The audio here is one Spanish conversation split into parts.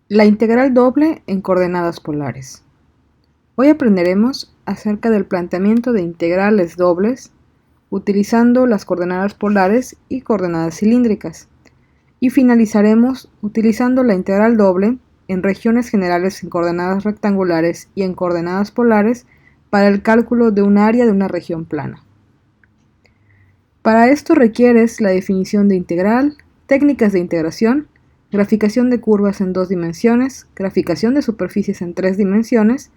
La integral doble en coordenadas polares. Hoy aprenderemos acerca del planteamiento de integrales dobles utilizando las coordenadas polares y coordenadas cilíndricas. Y finalizaremos utilizando la integral doble en regiones generales en coordenadas rectangulares y en coordenadas polares para el cálculo de un área de una región plana. Para esto requieres la definición de integral, técnicas de integración, graficación de curvas en 2 dimensiones, graficación de superficies en 3 dimensiones,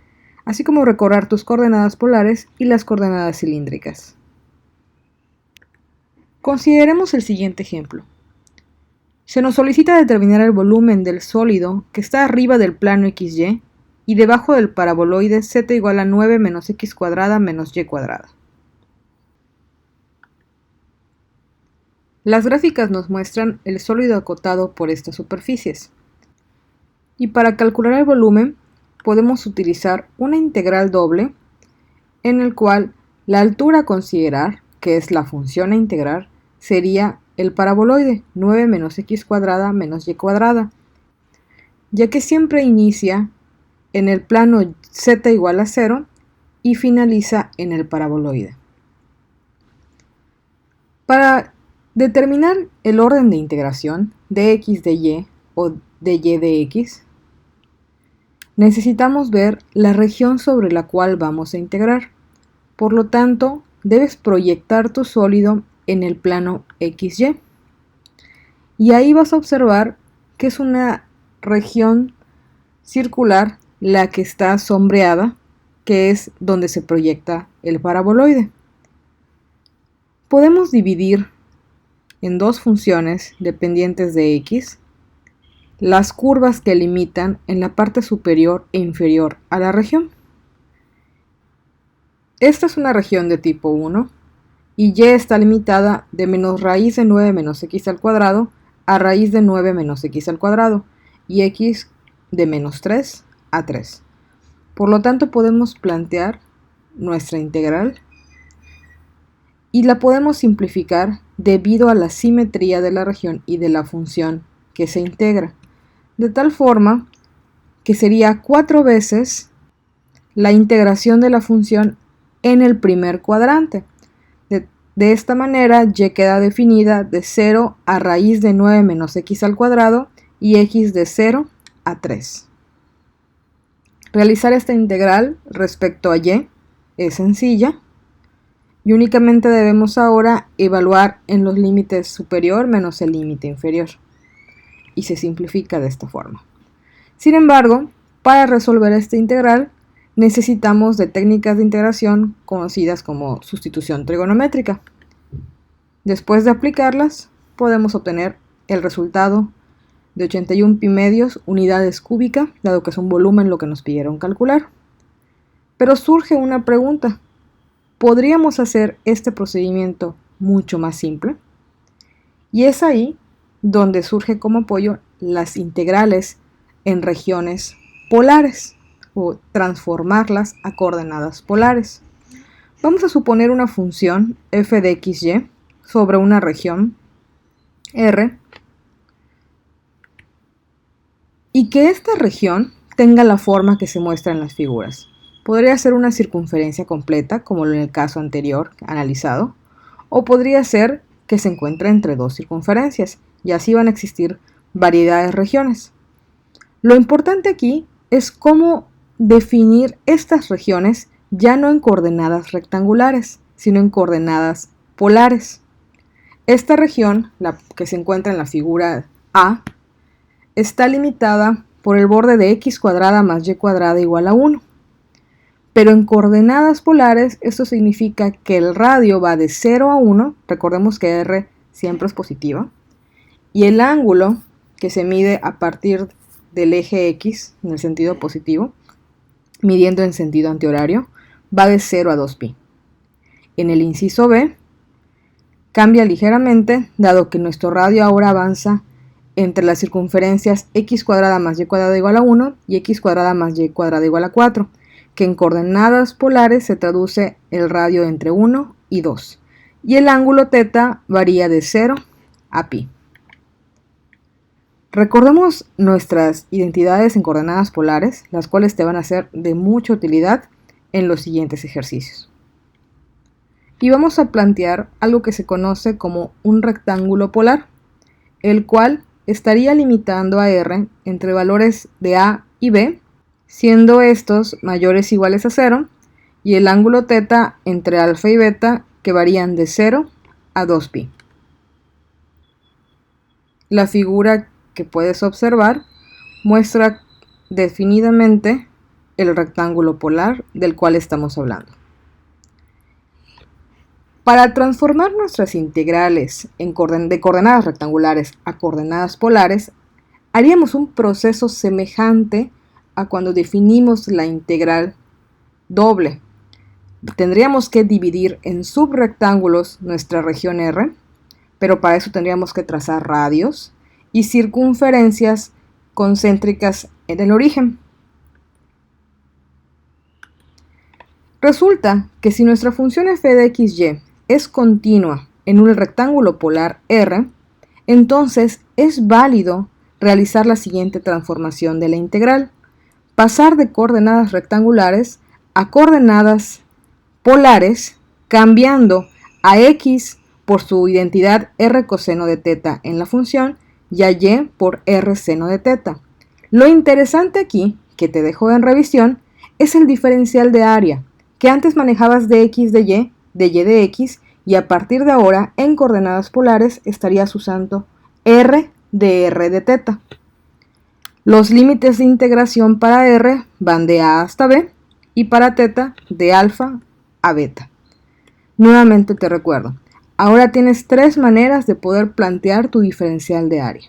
así como recorrer tus coordenadas polares y las coordenadas cilíndricas. Consideremos el siguiente ejemplo. Se nos solicita determinar el volumen del sólido que está arriba del plano XY y debajo del paraboloide z igual a 9 menos x cuadrada menos y cuadrada. Las gráficas nos muestran el sólido acotado por estas superficies. Y para calcular el volumen podemos utilizar una integral doble en el cual la altura a considerar, que es la función a integrar, sería el paraboloide 9 menos x cuadrada menos y cuadrada, ya que siempre inicia en el plano z igual a 0 y finaliza en el paraboloide. Para determinar el orden de integración de x de y o de y de x, necesitamos ver la región sobre la cual vamos a integrar. Por lo tanto, debes proyectar tu sólido en el plano XY. Y ahí vas a observar que es una región circular la que está sombreada, que es donde se proyecta el paraboloide. Podemos dividir en dos funciones dependientes de x las curvas que limitan en la parte superior e inferior a la región. Esta es una región de tipo 1 y y está limitada de menos raíz de 9 menos x al cuadrado a raíz de 9 menos x al cuadrado y x de menos 3 a 3. Por lo tanto, podemos plantear nuestra integral y la podemos simplificar debido a la simetría de la región y de la función que se integra, de tal forma que sería 4 veces la integración de la función en el primer cuadrante. De esta manera, y queda definida de 0 a raíz de 9 menos x al cuadrado y x de 0 a 3. Realizar esta integral respecto a y es sencilla y únicamente debemos ahora evaluar en los límites superior menos el límite inferior y se simplifica de esta forma. Sin embargo, para resolver esta integral necesitamos de técnicas de integración conocidas como sustitución trigonométrica. Después de aplicarlas, podemos obtener el resultado de 81 pi medios unidades cúbicas, dado que es un volumen lo que nos pidieron calcular. Pero surge una pregunta: ¿podríamos hacer este procedimiento mucho más simple? Y es ahí donde surge como apoyo las integrales en regiones polares o transformarlas a coordenadas polares. Vamos a suponer una función f de xy sobre una región R y que esta región tenga la forma que se muestra en las figuras. Podría ser una circunferencia completa, como en el caso anterior analizado, o podría ser que se encuentre entre dos circunferencias, y así van a existir variedades de regiones. Lo importante aquí es cómo definir estas regiones ya no en coordenadas rectangulares, sino en coordenadas polares. Esta región, la que se encuentra en la figura A, está limitada por el borde de x cuadrada más y cuadrada igual a 1. Pero en coordenadas polares esto significa que el radio va de 0 a 1, recordemos que r siempre es positiva, y el ángulo que se mide a partir del eje x en el sentido positivo, midiendo en sentido antihorario, va de 0 a 2pi. En el inciso B cambia ligeramente, dado que nuestro radio ahora avanza entre las circunferencias x cuadrada más y cuadrada igual a 1 y x cuadrada más y cuadrada igual a 4, que en coordenadas polares se traduce el radio entre 1 y 2, y el ángulo θ varía de 0 a pi. Recordemos nuestras identidades en coordenadas polares, las cuales te van a ser de mucha utilidad en los siguientes ejercicios. Y vamos a plantear algo que se conoce como un rectángulo polar, el cual estaría limitando a R entre valores de A y B, siendo estos mayores o iguales a 0, y el ángulo θ entre alfa y beta que varían de 0 a 2π. La figura que puedes observar muestra definidamente el rectángulo polar del cual estamos hablando. Para transformar nuestras integrales de coordenadas rectangulares a coordenadas polares, haríamos un proceso semejante a cuando definimos la integral doble. Tendríamos que dividir en subrectángulos nuestra región R, pero para eso tendríamos que trazar radios y circunferencias concéntricas en el origen. Resulta que si nuestra función f de xy es continua en un rectángulo polar R, entonces es válido realizar la siguiente transformación de la integral: pasar de coordenadas rectangulares a coordenadas polares, cambiando a x por su identidad r coseno de θ en la función y a y por r seno de θ. Lo interesante aquí, que te dejo en revisión, es el diferencial de área, que antes manejabas de x de y de x, y a partir de ahora en coordenadas polares estarías usando r de θ. Los límites de integración para r van de a hasta b y para θ de alfa a beta. Nuevamente te recuerdo, ahora tienes tres maneras de poder plantear tu diferencial de área.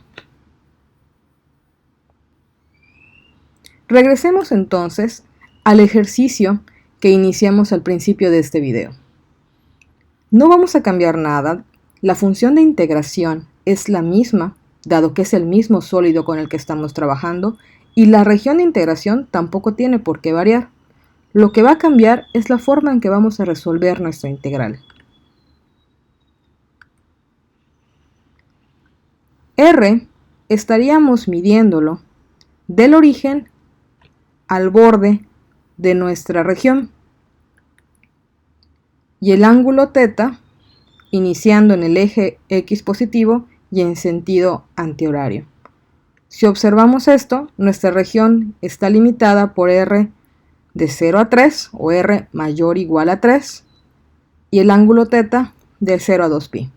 Regresemos entonces al ejercicio que iniciamos al principio de este video. No vamos a cambiar nada, la función de integración es la misma, dado que es el mismo sólido con el que estamos trabajando, y la región de integración tampoco tiene por qué variar. Lo que va a cambiar es la forma en que vamos a resolver nuestra integral. R estaríamos midiéndolo del origen al borde de nuestra región, y el ángulo θ iniciando en el eje X positivo y en sentido antihorario. Si observamos esto, nuestra región está limitada por R de 0 a 3 o R mayor o igual a 3 y el ángulo θ de 0 a 2π.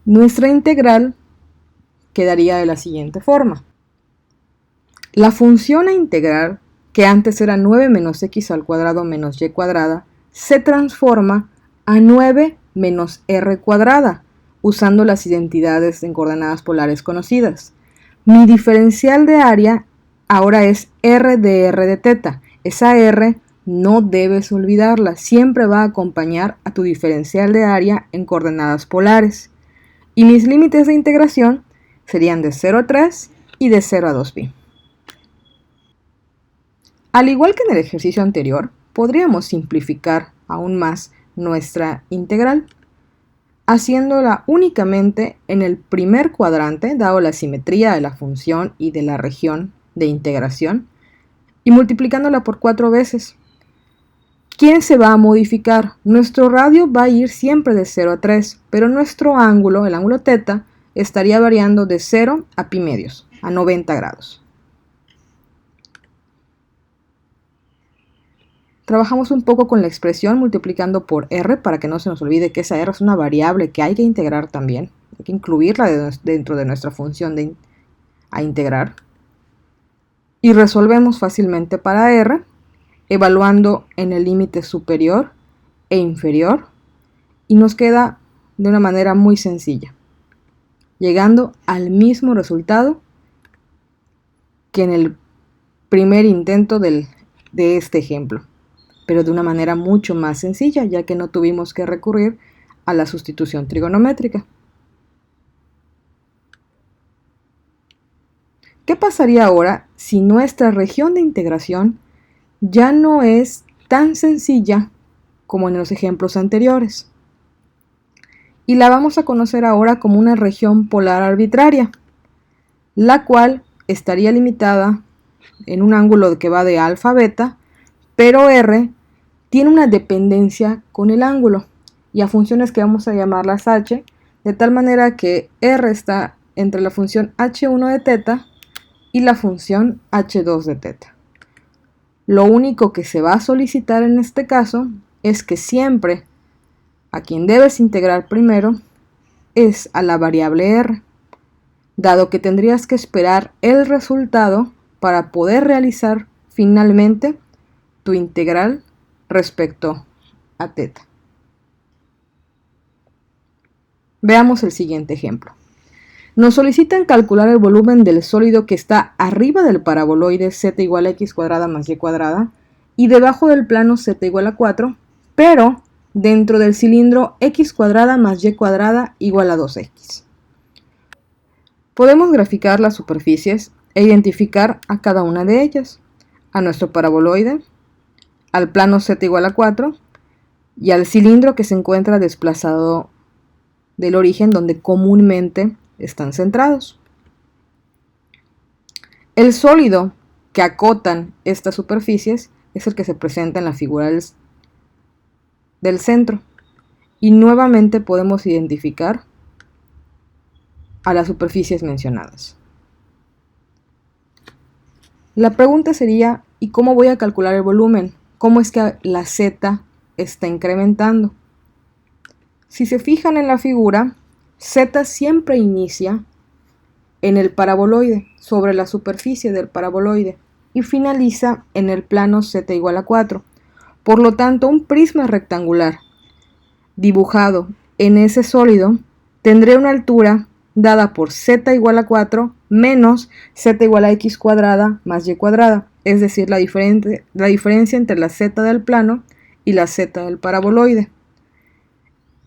Nuestra integral quedaría de la siguiente forma. La función a integrar, que antes era 9 menos x al cuadrado menos y cuadrada, se transforma a 9 menos r cuadrada, usando las identidades en coordenadas polares conocidas. Mi diferencial de área ahora es r de θ. Esa r no debes olvidarla, siempre va a acompañar a tu diferencial de área en coordenadas polares. Y mis límites de integración serían de 0 a 3 y de 0 a 2π. Al igual que en el ejercicio anterior, podríamos simplificar aún más nuestra integral, haciéndola únicamente en el primer cuadrante, dado la simetría de la función y de la región de integración, y multiplicándola por 4 veces. ¿Quién se va a modificar? Nuestro radio va a ir siempre de 0 a 3, pero nuestro ángulo, el ángulo θ, estaría variando de 0 a π medios, a 90 grados. Trabajamos un poco con la expresión multiplicando por r para que no se nos olvide que esa r es una variable que hay que integrar también. Hay que incluirla dentro de nuestra función a integrar. Y resolvemos fácilmente para r, evaluando en el límite superior e inferior. Y nos queda de una manera muy sencilla, llegando al mismo resultado que en el primer intento de este ejemplo, pero de una manera mucho más sencilla, ya que no tuvimos que recurrir a la sustitución trigonométrica. ¿Qué pasaría ahora si nuestra región de integración ya no es tan sencilla como en los ejemplos anteriores? y la vamos a conocer ahora como una región polar arbitraria, la cual estaría limitada en un ángulo que va de alfa a beta, pero R tiene una dependencia con el ángulo y a funciones que vamos a llamarlas h, de tal manera que R está entre la función h1 de teta y la función h2 de teta. Lo único que se va a solicitar en este caso es que siempre a quien debes integrar primero es a la variable R, dado que tendrías que esperar el resultado para poder realizar finalmente tu integral respecto a teta. Veamos el siguiente ejemplo. Nos solicitan calcular el volumen del sólido que está arriba del paraboloide z igual a x cuadrada más y cuadrada y debajo del plano z igual a 4, pero dentro del cilindro x cuadrada más y cuadrada igual a 2x. Podemos graficar las superficies e identificar a cada una de ellas, a nuestro paraboloide, al plano z igual a 4 y al cilindro que se encuentra desplazado del origen donde comúnmente están centrados. El sólido que acotan estas superficies es el que se presenta en la figura del centro y nuevamente podemos identificar a las superficies mencionadas. La pregunta sería, ¿y cómo voy a calcular el volumen? ¿Cómo es que la z está incrementando? Si se fijan en la figura, z siempre inicia en el paraboloide, sobre la superficie del paraboloide, y finaliza en el plano z igual a 4. Por lo tanto, un prisma rectangular dibujado en ese sólido tendría una altura dada por z igual a 4 menos z igual a x cuadrada más y cuadrada, es decir, la diferencia entre la z del plano y la z del paraboloide.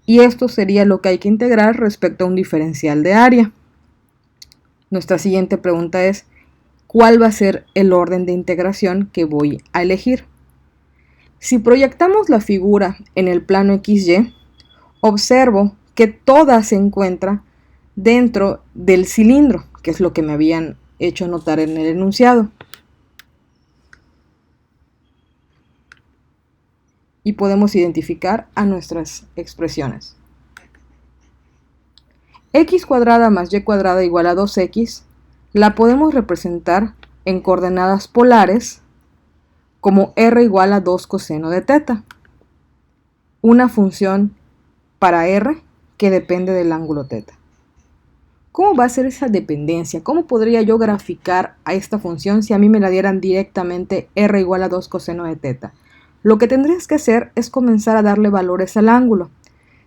Y esto sería lo que hay que integrar respecto a un diferencial de área. Nuestra siguiente pregunta es, ¿cuál va a ser el orden de integración que voy a elegir? Si proyectamos la figura en el plano XY, observo que toda se encuentra dentro del cilindro, que es lo que me habían hecho notar en el enunciado. Y podemos identificar a nuestras expresiones. X cuadrada más y cuadrada igual a 2x la podemos representar en coordenadas polares como r igual a 2 coseno de teta, una función para r que depende del ángulo teta. ¿Cómo va a ser esa dependencia? ¿Cómo podría yo graficar a esta función si a mí me la dieran directamente r igual a 2 coseno de teta? Lo que tendrías que hacer es comenzar a darle valores al ángulo.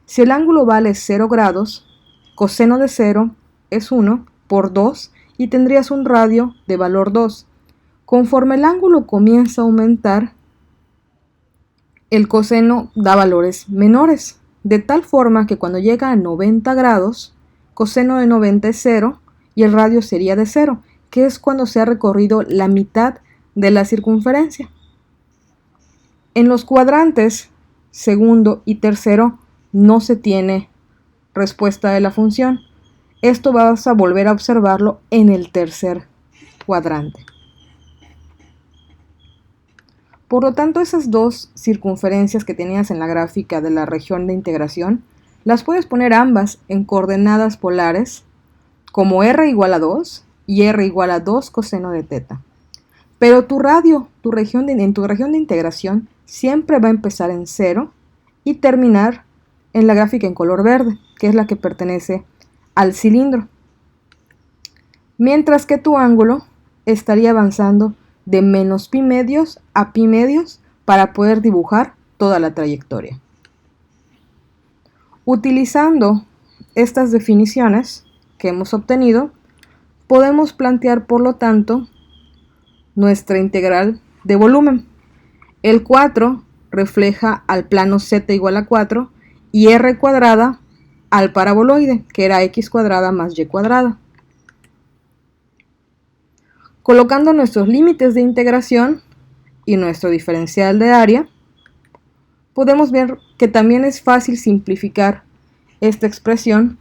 Si el ángulo vale 0 grados, coseno de 0 es 1 por 2 y tendrías un radio de valor 2. Conforme el ángulo comienza a aumentar, el coseno da valores menores, de tal forma que cuando llega a 90 grados, coseno de 90 es 0 y el radio sería de 0, que es cuando se ha recorrido la mitad de la circunferencia. En los cuadrantes segundo y tercero no se tiene respuesta de la función. Esto vas a volver a observarlo en el tercer cuadrante. Por lo tanto, esas dos circunferencias que tenías en la gráfica de la región de integración, las puedes poner ambas en coordenadas polares como r igual a 2 y r igual a 2 coseno de teta. Pero en tu región de integración siempre va a empezar en 0 y terminar en la gráfica en color verde, que es la que pertenece al cilindro. Mientras que tu ángulo estaría avanzando de menos pi medios a pi medios para poder dibujar toda la trayectoria. Utilizando estas definiciones que hemos obtenido, podemos plantear, por lo tanto, nuestra integral de volumen. El 4 refleja al plano z igual a 4 y r cuadrada al paraboloide, que era x cuadrada más y cuadrada. Colocando nuestros límites de integración y nuestro diferencial de área, podemos ver que también es fácil simplificar esta expresión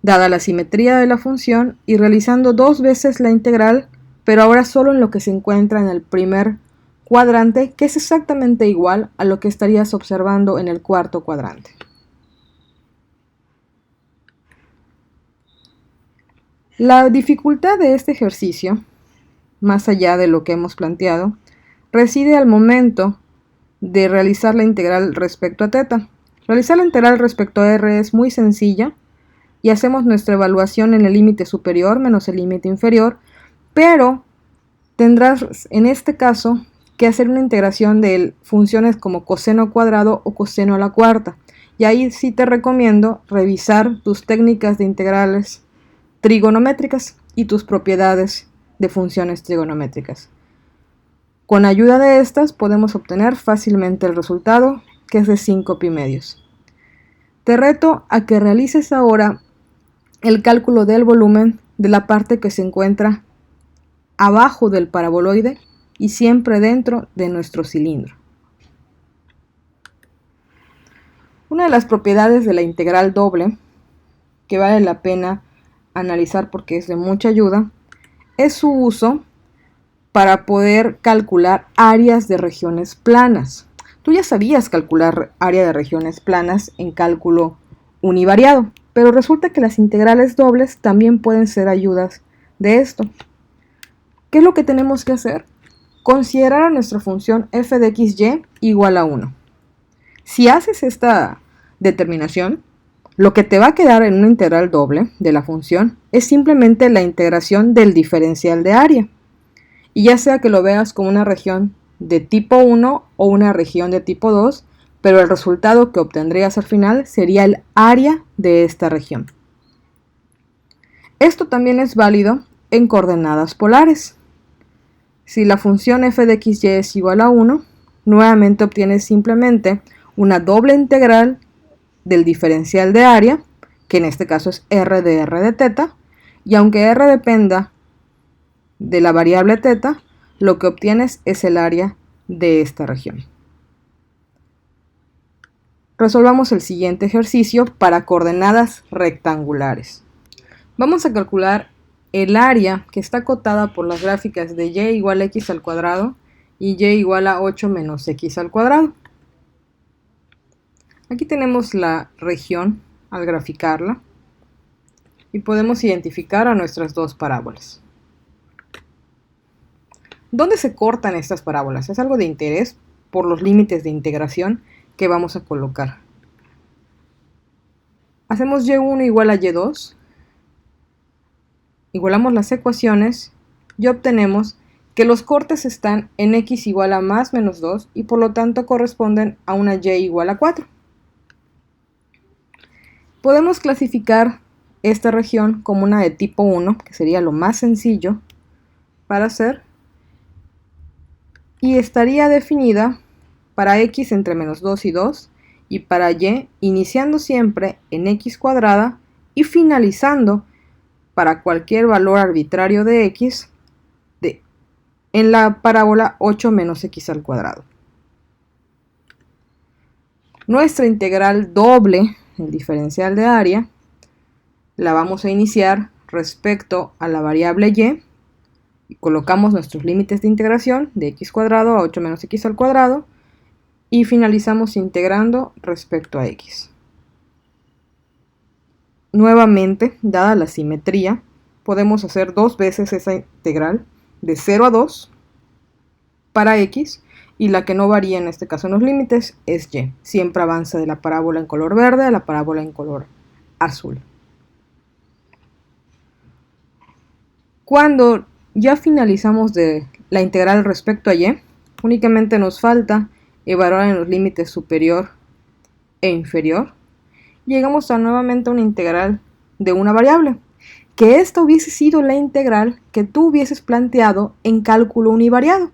dada la simetría de la función y realizando dos veces la integral, pero ahora solo en lo que se encuentra en el primer cuadrante, que es exactamente igual a lo que estarías observando en el cuarto cuadrante. La dificultad de este ejercicio, más allá de lo que hemos planteado, reside al momento de realizar la integral respecto a θ. Realizar la integral respecto a r es muy sencilla y hacemos nuestra evaluación en el límite superior menos el límite inferior, pero tendrás en este caso que hacer una integración de funciones como coseno cuadrado o coseno a la cuarta. Y ahí sí te recomiendo revisar tus técnicas de integrales trigonométricas y tus propiedades de funciones trigonométricas. Con ayuda de estas podemos obtener fácilmente el resultado, que es de 5 pi medios. Te reto a que realices ahora el cálculo del volumen de la parte que se encuentra abajo del paraboloide y siempre dentro de nuestro cilindro. Una de las propiedades de la integral doble, que vale la pena analizar porque es de mucha ayuda, es su uso para poder calcular áreas de regiones planas. Tú ya sabías calcular área de regiones planas en cálculo univariado, pero resulta que las integrales dobles también pueden ser ayudas de esto. ¿Qué es lo que tenemos que hacer? Considerar a nuestra función f de xy igual a 1. Si haces esta determinación, lo que te va a quedar en una integral doble de la función es simplemente la integración del diferencial de área. Y ya sea que lo veas como una región de tipo 1 o una región de tipo 2, pero el resultado que obtendrías al final sería el área de esta región. Esto también es válido en coordenadas polares. Si la función f de xy es igual a 1, nuevamente obtienes simplemente una doble integral del diferencial de área, que en este caso es r de θ, y aunque r dependa de la variable θ, lo que obtienes es el área de esta región. Resolvamos el siguiente ejercicio para coordenadas rectangulares. Vamos a calcular el área que está acotada por las gráficas de y igual a x al cuadrado y y igual a 8 menos x al cuadrado. Aquí tenemos la región al graficarla y podemos identificar a nuestras dos parábolas. ¿Dónde se cortan estas parábolas? Es algo de interés por los límites de integración que vamos a colocar. Hacemos y1 igual a y2, igualamos las ecuaciones y obtenemos que los cortes están en x igual a más menos 2 y por lo tanto corresponden a una y igual a 4. Podemos clasificar esta región como una de tipo 1, que sería lo más sencillo para hacer, y estaría definida para x entre menos 2 y 2 y para y iniciando siempre en x cuadrada y finalizando para cualquier valor arbitrario de x en la parábola 8 menos x al cuadrado. Nuestra integral doble, el diferencial de área, la vamos a iniciar respecto a la variable y colocamos nuestros límites de integración de x cuadrado a 8 menos x al cuadrado y finalizamos integrando respecto a x. Nuevamente, dada la simetría, podemos hacer dos veces esa integral de 0 a 2 para x y la que no varía en este caso en los límites es y. Siempre avanza de la parábola en color verde a la parábola en color azul. Cuando ya finalizamos de la integral respecto a y, únicamente nos falta evaluar en los límites superior e inferior. Llegamos a nuevamente una integral de una variable, que esta hubiese sido la integral que tú hubieses planteado en cálculo univariado.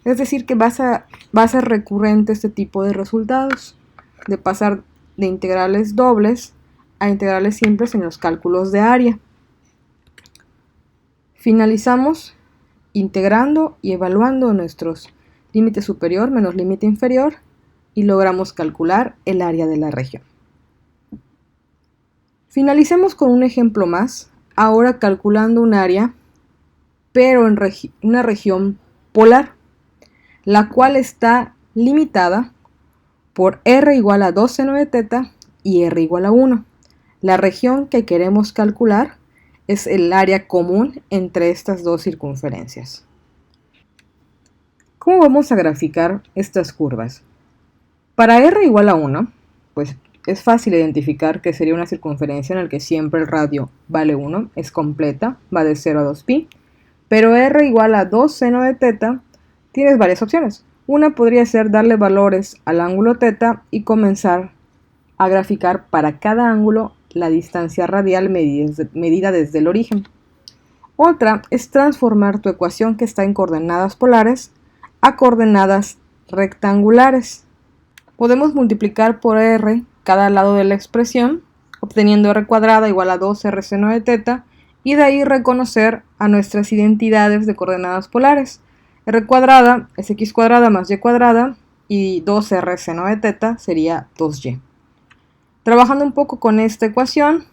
Es decir, que va a ser recurrente este tipo de resultados, de pasar de integrales dobles a integrales simples en los cálculos de área. Finalizamos integrando y evaluando nuestros límite superior menos límite inferior y logramos calcular el área de la región. Finalicemos con un ejemplo más, ahora calculando un área, pero en una región polar, la cual está limitada por r igual a 2 seno de teta y r igual a 1. La región que queremos calcular es el área común entre estas dos circunferencias. ¿Cómo vamos a graficar estas curvas? Para r igual a 1, pues es fácil identificar que sería una circunferencia en la que siempre el radio vale 1, es completa, va de 0 a 2pi, pero r igual a 2 seno de teta, tienes varias opciones. Una podría ser darle valores al ángulo teta y comenzar a graficar para cada ángulo la distancia radial medida desde el origen. Otra es transformar tu ecuación que está en coordenadas polares a coordenadas rectangulares. Podemos multiplicar por r cada lado de la expresión, obteniendo r cuadrada igual a 2r seno de teta, y de ahí reconocer a nuestras identidades de coordenadas polares. R cuadrada es x cuadrada más y cuadrada, y 2r seno de teta sería 2y. Trabajando un poco con esta ecuación,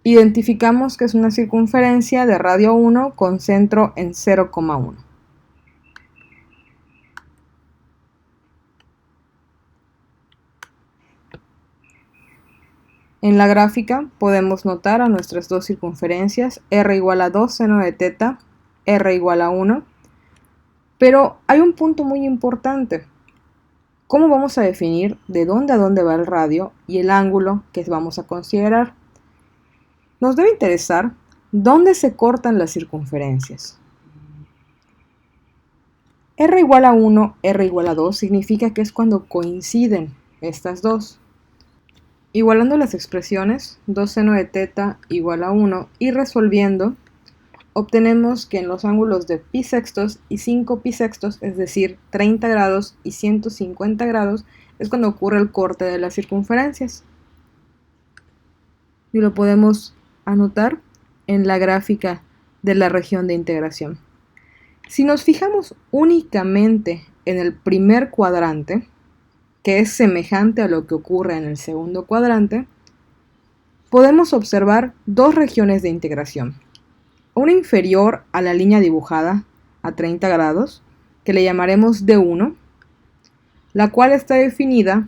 identificamos que es una circunferencia de radio 1 con centro en 0,1. En la gráfica podemos notar a nuestras dos circunferencias, r igual a 2 seno de teta, r igual a 1, pero hay un punto muy importante. ¿Cómo vamos a definir de dónde a dónde va el radio y el ángulo que vamos a considerar? Nos debe interesar dónde se cortan las circunferencias. R igual a 1, R igual a 2 significa que es cuando coinciden estas dos. Igualando las expresiones, 2 seno de teta igual a 1 y resolviendo, obtenemos que en los ángulos de pi sextos y 5 pi sextos, es decir, 30 grados y 150 grados, es cuando ocurre el corte de las circunferencias. Y lo podemos anotar en la gráfica de la región de integración. Si nos fijamos únicamente en el primer cuadrante, que es semejante a lo que ocurre en el segundo cuadrante, podemos observar dos regiones de integración. Una inferior a la línea dibujada a 30 grados, que le llamaremos D1, la cual está definida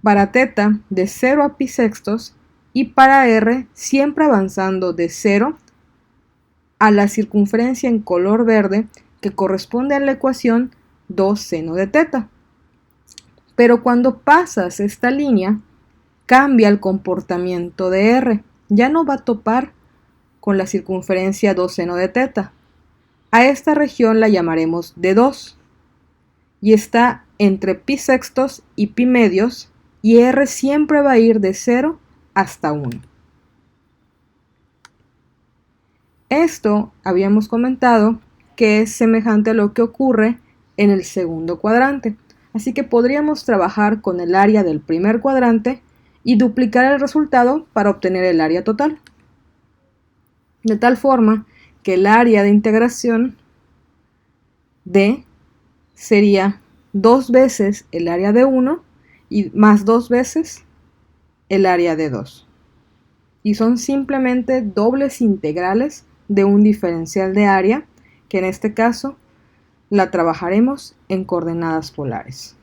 para teta de 0 a pi sextos y para r siempre avanzando de 0 a la circunferencia en color verde que corresponde a la ecuación 2 seno de teta. Pero cuando pasas esta línea, cambia el comportamiento de r. Ya no va a topar con la circunferencia 2 seno de teta. A esta región la llamaremos D2 y está entre pi sextos y pi medios, y r siempre va a ir de 0 hasta 1. Esto habíamos comentado que es semejante a lo que ocurre en el segundo cuadrante, así que podríamos trabajar con el área del primer cuadrante y duplicar el resultado para obtener el área total. De tal forma que el área de integración D sería 2 veces el área de 1 y más 2 veces el área de 2. Y son simplemente dobles integrales de un diferencial de área, que en este caso la trabajaremos en coordenadas polares.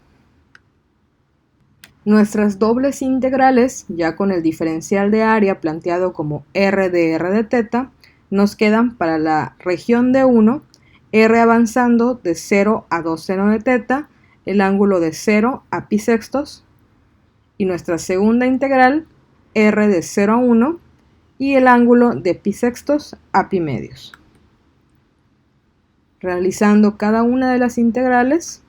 Nuestras dobles integrales, ya con el diferencial de área planteado como r de teta, nos quedan para la región de 1, r avanzando de 0 a 2 seno de teta, el ángulo de 0 a pi sextos, y nuestra segunda integral, r de 0 a 1, y el ángulo de pi sextos a pi medios. Realizando cada una de las integrales,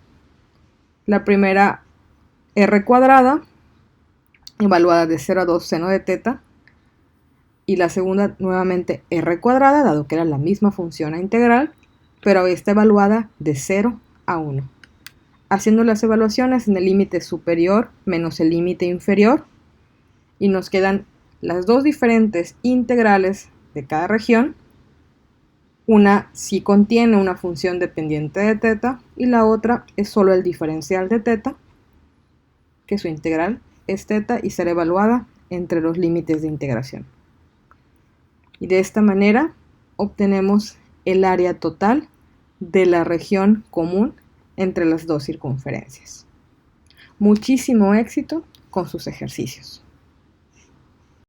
la primera r cuadrada, evaluada de 0 a 2 seno de teta, y la segunda nuevamente r cuadrada, dado que era la misma función a integral, pero está evaluada de 0 a 1. Haciendo las evaluaciones en el límite superior menos el límite inferior, y nos quedan las dos diferentes integrales de cada región. Una sí contiene una función dependiente de teta y la otra es solo el diferencial de teta, que su integral es teta y será evaluada entre los límites de integración. Y de esta manera obtenemos el área total de la región común entre las dos circunferencias. Muchísimo éxito con sus ejercicios.